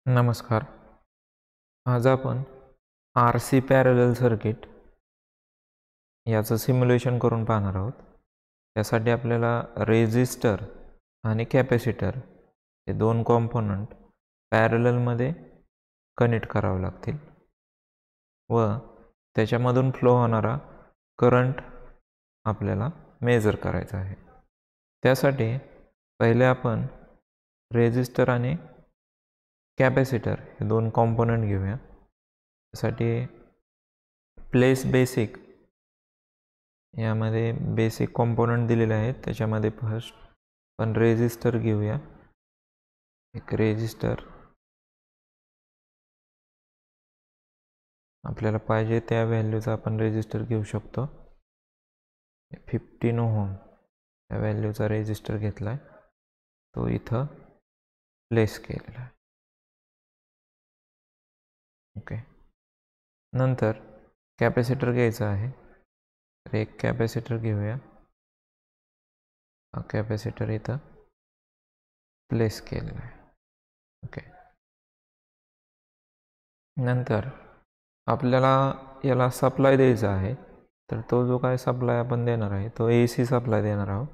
नमस्कार. आज आपण RC पॅरलल सर्किट याचं सिम्युलेशन करून पाहणार आहोत. त्यासाठी आपल्याला रेझिस्टर आणि कॅपॅसिटर हे दोन कॉम्पोनंट पॅरललमध्ये कनेक्ट करावे लागतील व त्याच्यामधून फ्लो होणारा करंट आपल्याला मेजर करायचा आहे. त्यासाठी पहिले आपण रेझिस्टर आणि कॅपॅसिटर हे दोन कॉम्पोनंट घेऊया. त्यासाठी प्लेस बेसिक यामध्ये बेसिक कॉम्पोनंट दिलेले आहेत. त्याच्यामध्ये फर्स्ट आपण रेझिस्टर घेऊया. एक रेझिस्टर आपल्याला पाहिजे त्या व्हॅल्यूचा आपण रेझिस्टर घेऊ शकतो. 15 ओहम या व्हॅल्यूचा रेझिस्टर घेतला आहे, तो इथं प्लेस केलेला आहे. ओके. नंतर कॅपॅसिटर घ्यायचा आहे, तर एक कॅपॅसिटर घेऊया. हा कॅपॅसिटर इथं प्लेस केलेला आहे. ओके. नंतर आपल्याला याला सप्लाय द्यायचा आहे, तर तो जो काय सप्लाय आपण देणार आहे तो AC सप्लाय देणार आहोत.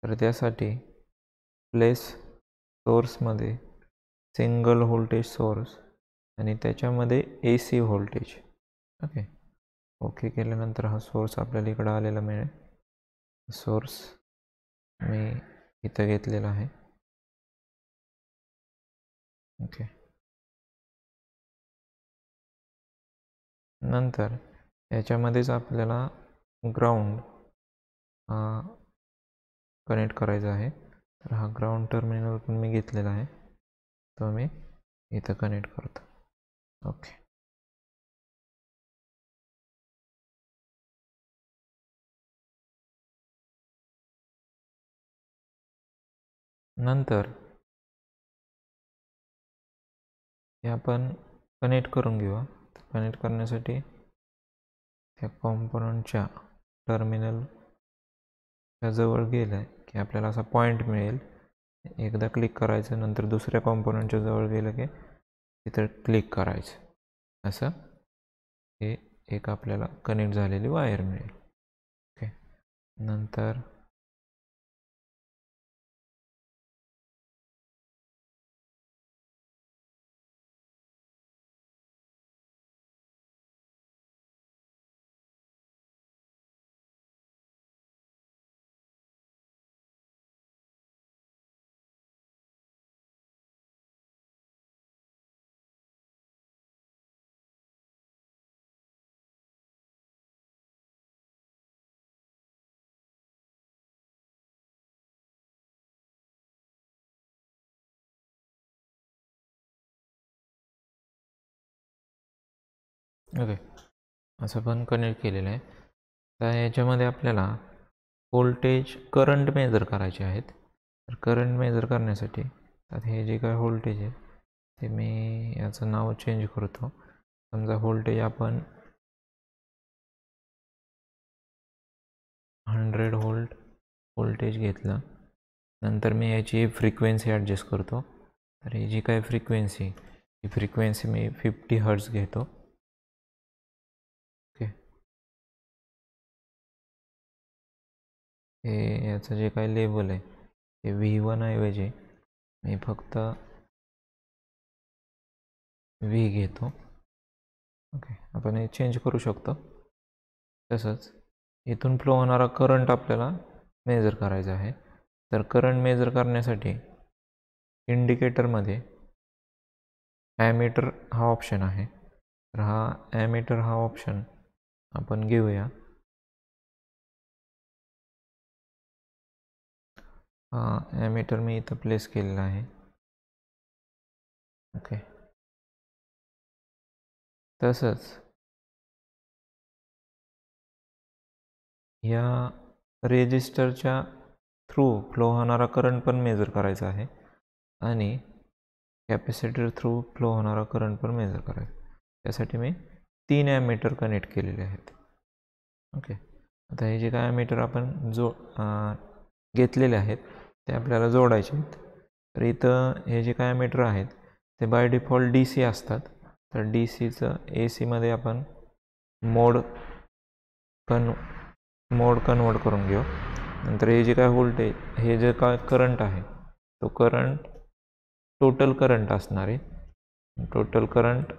तर त्यासाठी प्लेस सोर्समध्ये सिंगल व्होल्टेज सोर्स आणि त्याच्यामध्ये AC व्होल्टेज. ओके केल्यानंतर हा सोर्स आपल्याला इकडं आलेला मिळेल. सोर्स मी इथं घेतलेला आहे. ओके. नंतर याच्यामध्येच आपल्याला ग्राउंड कनेक्ट करायचा आहे. तर हा ग्राउंड टर्मिनल पण मी घेतलेला आहे, तो मी इथं कनेक्ट करतो. ओके. नंतर हे आपण कनेक्ट करून घेऊ. कनेक्ट करण्यासाठी त्या कॉम्पोनंटच्या टर्मिनलच्या जवळ गेलं की आपल्याला असा पॉईंट मिळेल. एकदा क्लिक करायचं, नंतर दुसऱ्या कॉम्पोनंटच्या जवळ गेलं की तिथं क्लिक करायचं. असं हे एक आपल्याला कनेक्ट झालेली वायर मिळेल. ओके. नंतर ओके, असं पण कनेक्ट केलेलं आहे. तर याच्यामध्ये आपल्याला व्होल्टेज करंट मेजर करायचे आहेत. तर करंट मेजर करण्यासाठी आता हे जे काय व्होल्टेज आहे ते मी याचं नाव चेंज करतो. समजा व्होल्टेज आपण 100 व्होल्ट व्होल्टेज घेतलं. नंतर मी याची फ्रिक्वेन्सी ॲडजस्ट करतो. तर ही जी काय फ्रिक्वेन्सी, ही फ्रिक्वेन्सी मी 50 हर्ट्ज घेतो. ओके. हे याचं जे काय लेबल आहे ते V1 ऐवजी मी फक्त V घेतो. ओके. आपण हे चेंज करू शकतो. तसंच इथून फ्लो होणारा करंट आपल्याला मेजर करायचा आहे. तर करंट मेजर करण्यासाठी इंडिकेटरमध्ये ॲमीटर हा ऑप्शन आहे. तर हा ॲमीटर हा ऑप्शन आपण घेऊया. हा ॲमीटर मी इथं प्लेस केलेला आहे. ओके. तसंच या रेजिस्टरच्या थ्रू फ्लो होणारा करंट पण मेजर करायचा आहे आणि कॅपॅसिटर थ्रू फ्लो होणारा करंट पण मेजर करायचा. त्यासाठी मी 3 ॲमीटर कनेक्ट केलेले आहेत. ओके. आता हे जे काय ॲमीटर आपण घेतलेले आहेत ते आपल्याला जोडायचे आहेत. तर इथं हे जे काय ॲमीटर आहेत ते बाय डिफॉल्ट डी सी असतात. तर डी सीचं ए सीमध्ये आपण मोड कन्वर्ट करून घेऊ. नंतर हे जे काय व्होल्टेज, हे जे काय करंट आहे तो करंट टोटल करंट असणार आहे. टोटल करंट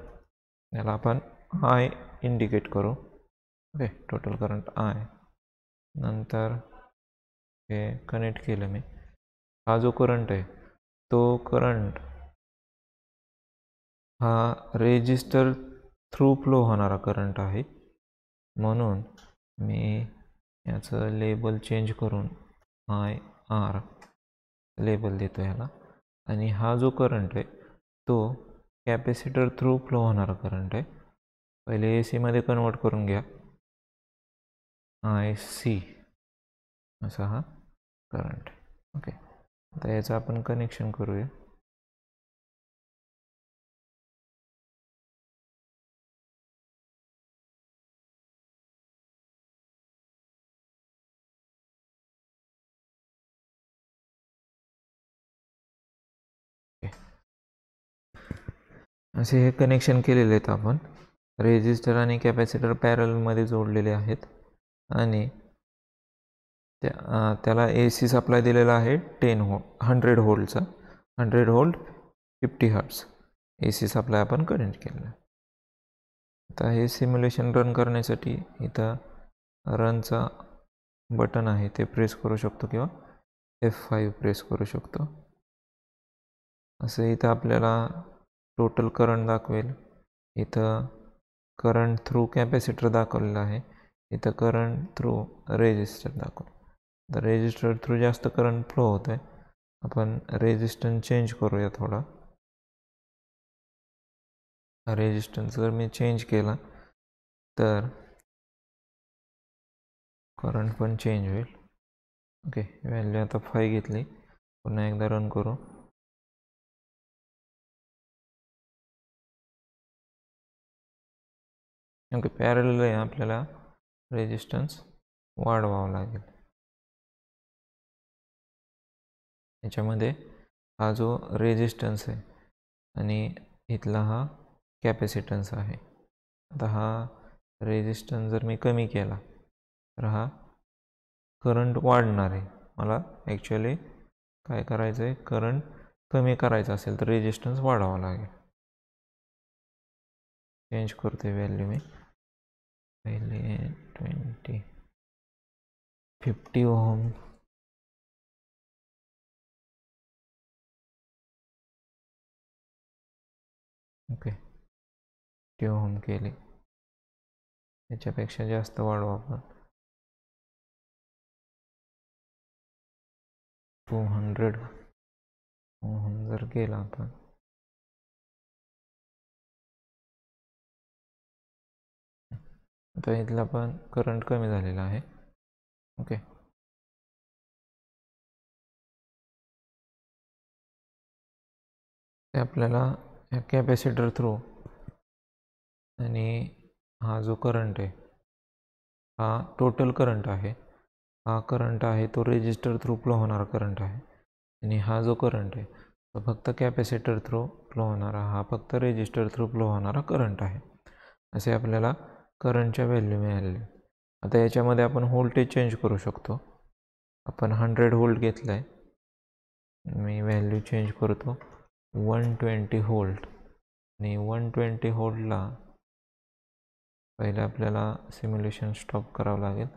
याला आपण आय इंडिकेट करू. Okay, total current I. नंतर हे कनेक्ट केलं मी. हा जो करंट आहे तो करंट हा रेजिस्टर थ्रू फ्लो होणारा करंट आहे. म्हणून मी याचं लेबल चेंज करून आय आर लेबल देतो ह्याला. आणि हा जो करंट आहे तो कॅपॅसिटर थ्रू फ्लो होणारा करंट आहे. पहिले ए सीमध्ये कन्वर्ट करून घ्या. आय सी असा हा करंट. ओके, आता याचं आपण कनेक्शन करूया. असे हे कनेक्शन केलेले आहेत आपण. रेजिस्टर आणि कॅपॅसिटर पॅरलमध्ये जोडलेले आहेत आणि त्याला ए सी सप्लाय दिलेला आहे 100 व्होल्टचा. 100 व्होल्ट 50 हर्ट्स ए सी सप्लाय आपण कनेक्ट केलेला. आता हे सिम्युलेशन रन करण्यासाठी इथं रनचा बटन आहे ते प्रेस करू शकतो किंवा F5 प्रेस करू शकतो. असं इथं आपल्याला टोटल करंट दाखवेल. इथं करंट थ्रू कॅपॅसिटर दाखवलेलं आहे. इथं करंट थ्रू रेजिस्टर दाखवलं. तर रेजिस्टर थ्रू जास्त करंट फ्लो होत आहे. आपण रेजिस्टन्स चेंज करूया थोडा. रेजिस्टन्स जर मी चेंज केला तर करंट पण चेंज होईल. ओके, व्हॅल्यू आता 5 घेतली. पुन्हा एकदा रन करू. ओके, पॅरलल आहे, आपल्याला रेजिस्टन्स वाढवावं लागेल. याच्यामध्ये हा जो रेजिस्टन्स आहे आणि इथला हा कॅपॅसिटन्स आहे. आता हा रेजिस्टन्स जर मी कमी केला तर हा करंट वाढणार आहे. मला ॲक्च्युअली काय करायचं आहे, करंट कमी करायचं असेल तर रेजिस्टन्स वाढवावा लागेल. चेंज करते व्हॅल्यू मी. पहिले 50 ओहम. ओके, 50 ओहम केली. याच्यापेक्षा जास्त वाढवू आपण. 200 ओहम जर केला आपण. आता इथला पण करंट कमी झालेला आहे. ओके, ते आपल्याला या कॅपॅसिटर थ्रू आणि हा जो करंट आहे हा टोटल करंट आहे. हा करंट आहे तो रेजिस्टर थ्रू फ्लो होणारा करंट आहे. आणि हा जो करंट आहे तो फक्त कॅपॅसिटर थ्रू फ्लो होणारा, हा फक्त रेजिस्टर थ्रू फ्लो होणारा करंट आहे. असे आपल्याला करंटच्या व्हॅल्यू मिळालेले. आता याच्यामध्ये आपण व्होल्टेज चेंज करू शकतो. आपण 100 व्होल्ट घेतला आहे. मी व्हॅल्यू चेंज करतो 120 व्होल्ट. आणि 120 व्होल्टला पहिले आपल्याला सिम्युलेशन स्टॉप करावं लागेल,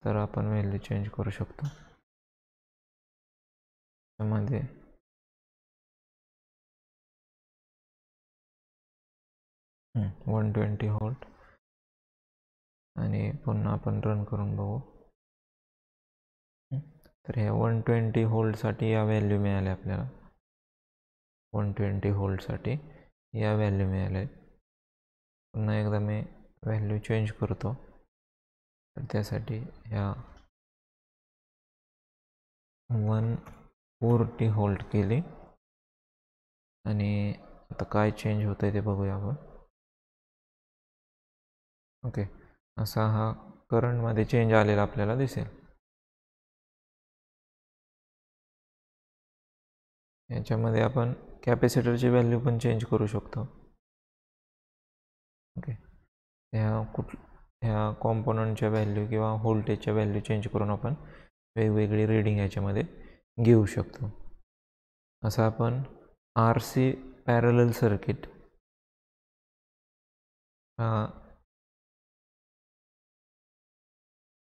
तर आपण व्हॅल्यू चेंज करू शकतो. त्यामध्ये 120 व्होल्ट आणि पुन्हा आपण रन करून बघू. तर ह्या 120 व्होल्टसाठी या व्हॅल्यू मिळाल्या आपल्याला. 120 व्होल्टसाठी या व्हॅल्यू मिळाल्या. पुन्हा एकदा मी व्हॅल्यू चेंज करतो. तर त्यासाठी ह्या 140 व्होल्ट केली. आणि आता काय चेंज होतं आहे ते बघूया आपण. ओके, असा हा करंटमध्ये चेंज आलेला आपल्याला दिसेल. याच्यामध्ये आपण कॅपॅसिटरची व्हॅल्यू पण चेंज करू शकतो. ओके, ह्या कॉम्पोनंटच्या व्हॅल्यू किंवा व्होल्टेजच्या व्हॅल्यू चेंज करून आपण वेगवेगळी रीडिंग याच्यामध्ये घेऊ शकतो. असं आपण RC पॅरलल सर्किट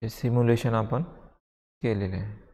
सिम्युलेशन आपण केलेले आहे.